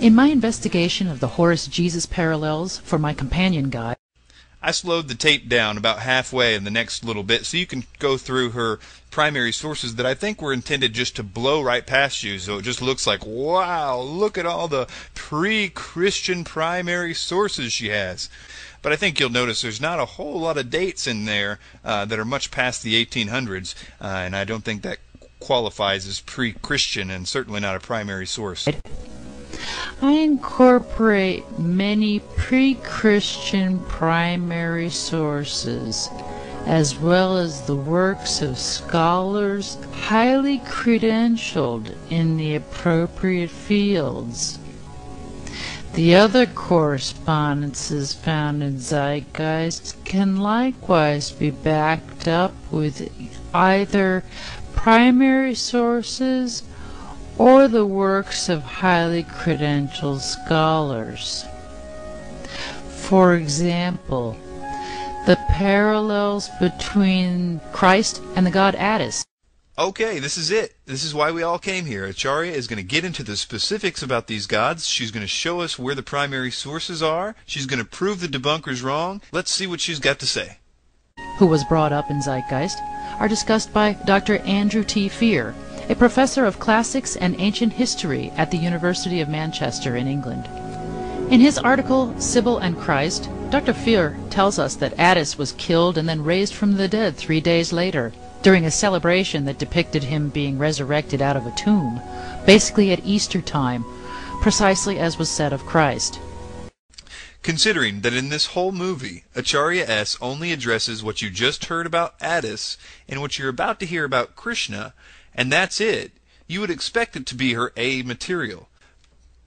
In my investigation of the Horus-Jesus parallels for my companion guide, I slowed the tape down about halfway in the next little bit so you can go through her primary sources that I think were intended just to blow right past you, so it just looks like, wow, look at all the pre-Christian primary sources she has. But I think you'll notice there's not a whole lot of dates in there that are much past the 1800s, and I don't think that qualifies as pre-Christian and certainly not a primary source. I incorporate many pre-Christian primary sources, as well as the works of scholars highly credentialed in the appropriate fields. The other correspondences found in Zeitgeist can likewise be backed up with either primary sources or the works of highly credentialed scholars. For example, the parallels between Christ and the god Attis. Okay, this is it. This is why we all came here. Acharya is going to get into the specifics about these gods. She's going to show us where the primary sources are. She's going to prove the debunkers wrong. Let's see what she's got to say. Who was brought up in Zeitgeist are discussed by Dr. Andrew T. Fear, a professor of classics and ancient history at the University of Manchester in England. In his article, Sibyl and Christ, Dr. Fear tells us that Attis was killed and then raised from the dead 3 days later, during a celebration that depicted him being resurrected out of a tomb, basically at Easter time, precisely as was said of Christ. Considering that in this whole movie, Acharya S only addresses what you just heard about Attis and what you're about to hear about Krishna, and that's it, you would expect it to be her A material.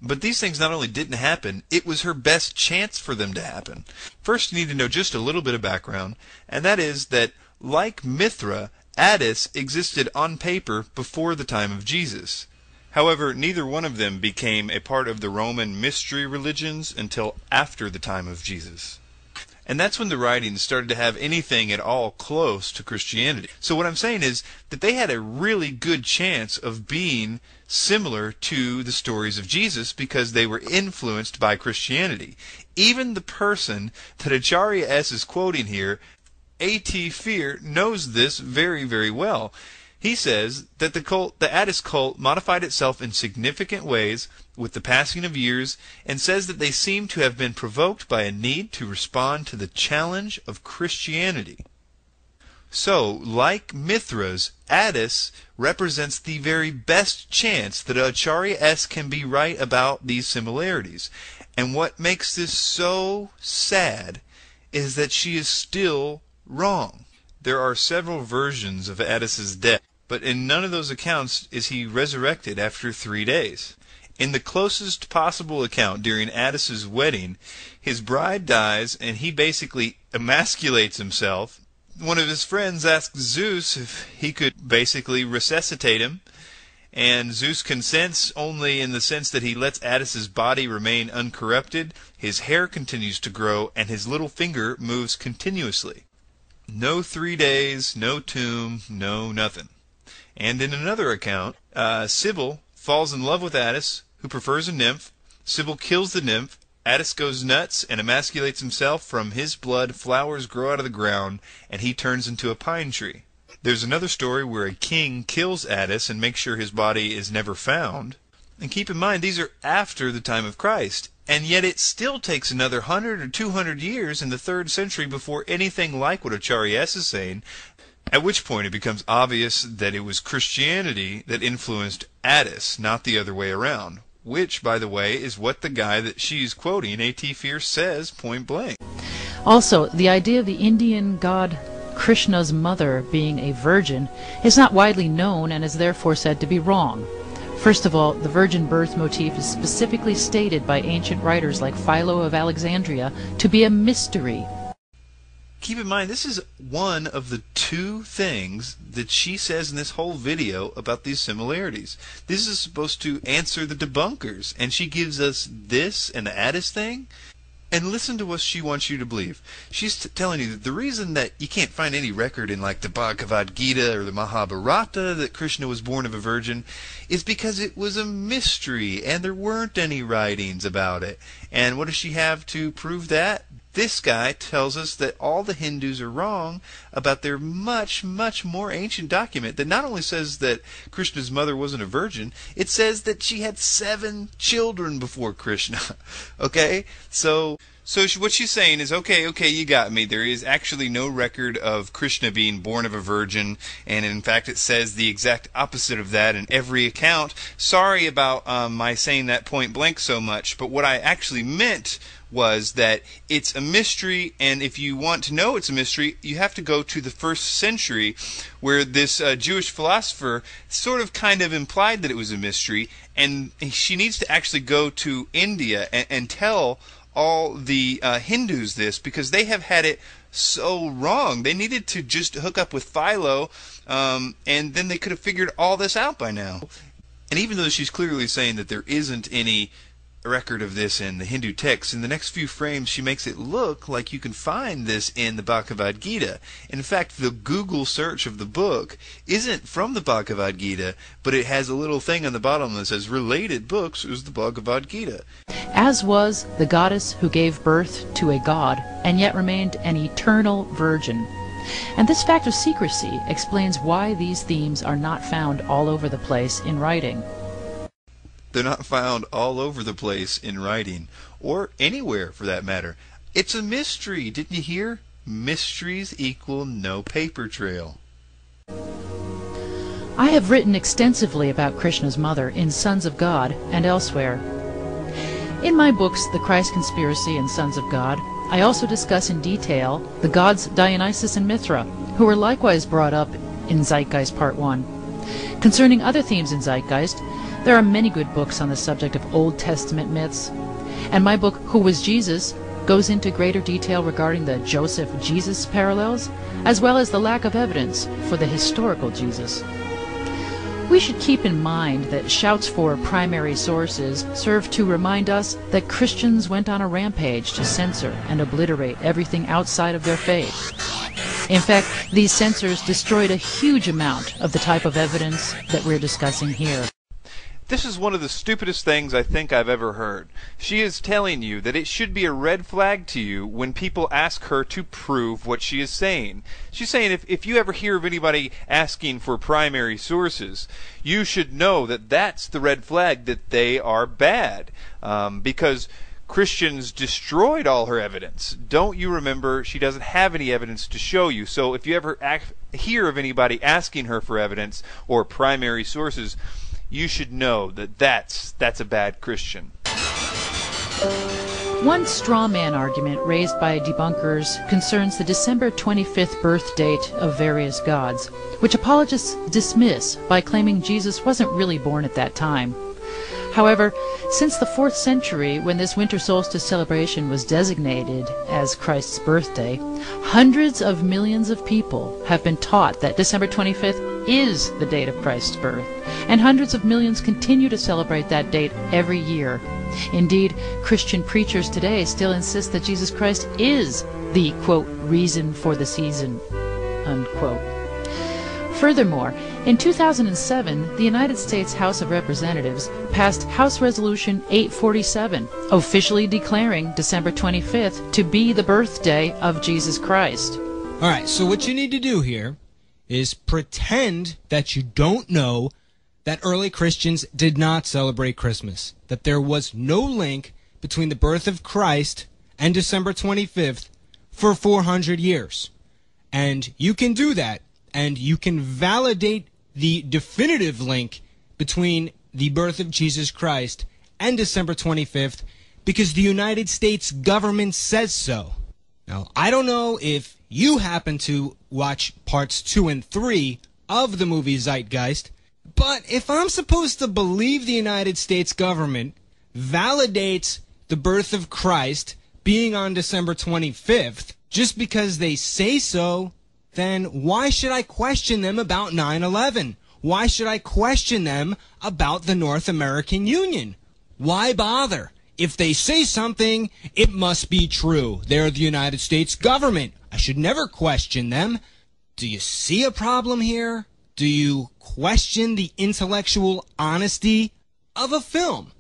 But these things not only didn't happen, it was her best chance for them to happen. First, you need to know just a little bit of background, and that is that, like Mithra, Attis existed on paper before the time of Jesus. However, neither one of them became a part of the Roman mystery religions until after the time of Jesus. And that's when the writings started to have anything at all close to Christianity. So what I'm saying is that they had a really good chance of being similar to the stories of Jesus because they were influenced by Christianity. Even the person that Acharya S is quoting here, A.T. Fear, knows this very, very well. He says that the Attis cult modified itself in significant ways with the passing of years, and says that they seem to have been provoked by a need to respond to the challenge of Christianity. So, like Mithras, Attis represents the very best chance that Acharya S can be right about these similarities. And what makes this so sad is that she is still wrong. There are several versions of Attis's death, but in none of those accounts is he resurrected after 3 days. In the closest possible account during Attis's wedding, his bride dies and he basically emasculates himself. One of his friends asks Zeus if he could basically resuscitate him, and Zeus consents only in the sense that he lets Attis's body remain uncorrupted, his hair continues to grow, and his little finger moves continuously. No 3 days, no tomb, no nothing. And in another account, Sibyl falls in love with Attis, who prefers a nymph. Sibyl kills the nymph. Attis goes nuts and emasculates himself. From his blood, flowers grow out of the ground, and he turns into a pine tree. There's another story where a king kills Attis and makes sure his body is never found. And keep in mind, these are after the time of Christ. And yet it still takes another 100 or 200 years in the 3rd century before anything like what Acharya S is saying, at which point it becomes obvious that it was Christianity that influenced Attis, not the other way around. Which, by the way, is what the guy that she's quoting, A.T. Fierce, says point blank. Also, the idea of the Indian god Krishna's mother being a virgin is not widely known and is therefore said to be wrong. First of all, the virgin birth motif is specifically stated by ancient writers like Philo of Alexandria to be a mystery. Keep in mind, this is one of the 2 things that she says in this whole video about these similarities. This is supposed to answer the debunkers, and she gives us this and the Attis thing. And listen to what she wants you to believe. She's telling you that the reason that you can't find any record in like the Bhagavad Gita or the Mahabharata that Krishna was born of a virgin is because it was a mystery and there weren't any writings about it. And what does she have to prove that? This guy tells us that all the Hindus are wrong about their much, much more ancient document that not only says that Krishna's mother wasn't a virgin, it says that she had 7 children before Krishna. Okay? So what she's saying is, okay, you got me. There is actually no record of Krishna being born of a virgin, and in fact it says the exact opposite of that in every account. Sorry about my saying that point blank so much, but what I actually meant was that it's a mystery, and if you want to know it's a mystery, you have to go to the 1st century, where this Jewish philosopher sort of kind of implied that it was a mystery, and she needs to actually go to India and tell all the Hindus this, because they have had it so wrong. They needed to just hook up with Philo, and then they could have figured all this out by now. And even though she's clearly saying that there isn't any record of this in the Hindu texts, in the next few frames she makes it look like you can find this in the Bhagavad Gita. In fact, the Google search of the book isn't from the Bhagavad Gita, but it has a little thing on the bottom that says related books is the Bhagavad Gita. As was the goddess who gave birth to a god and yet remained an eternal virgin. And this fact of secrecy explains why these themes are not found all over the place in writing. They're not found all over the place in writing, or anywhere for that matter. It's a mystery, didn't you hear? Mysteries equal no paper trail. I have written extensively about Krishna's mother in Sons of God and elsewhere. In my books, The Christ Conspiracy and Sons of God, I also discuss in detail the gods Dionysus and Mithra, who were likewise brought up in Zeitgeist Part 1. Concerning other themes in Zeitgeist, there are many good books on the subject of Old Testament myths, and my book, Who Was Jesus?, goes into greater detail regarding the Joseph-Jesus parallels, as well as the lack of evidence for the historical Jesus. We should keep in mind that shouts for primary sources serve to remind us that Christians went on a rampage to censor and obliterate everything outside of their faith. In fact, these censors destroyed a huge amount of the type of evidence that we're discussing here. This is one of the stupidest things I think I've ever heard. She is telling you that it should be a red flag to you when people ask her to prove what she is saying. She's saying if you ever hear of anybody asking for primary sources, you should know that that's the red flag that they are bad. Because Christians destroyed all her evidence. Don't you remember? She doesn't have any evidence to show you. So if you ever hear of anybody asking her for evidence or primary sources, you should know that that's a bad Christian. One straw man argument raised by debunkers concerns the December 25th birth date of various gods, which apologists dismiss by claiming Jesus wasn't really born at that time. However, since the 4th century, when this winter solstice celebration was designated as Christ's birthday, hundreds of millions of people have been taught that December 25th is the date of Christ's birth, and hundreds of millions continue to celebrate that date every year. Indeed, Christian preachers today still insist that Jesus Christ is the, quote, reason for the season, unquote. Furthermore, in 2007, the United States House of Representatives passed House Resolution 847, officially declaring December 25th to be the birthday of Jesus Christ. All right, so what you need to do here is pretend that you don't know that early Christians did not celebrate Christmas, that there was no link between the birth of Christ and December 25th for 400 years. And you can do that, and you can validate the definitive link between the birth of Jesus Christ and December 25th because the United States government says so. Now, I don't know if you happen to watch parts 2 and 3 of the movie Zeitgeist, but if I'm supposed to believe the United States government validates the birth of Christ being on December 25th just because they say so, then why should I question them about 9/11? Why should I question them about the North American Union? Why bother If they say something, it must be true. They're the United States government. I should never question them. Do you see a problem here? Do you question the intellectual honesty of a film?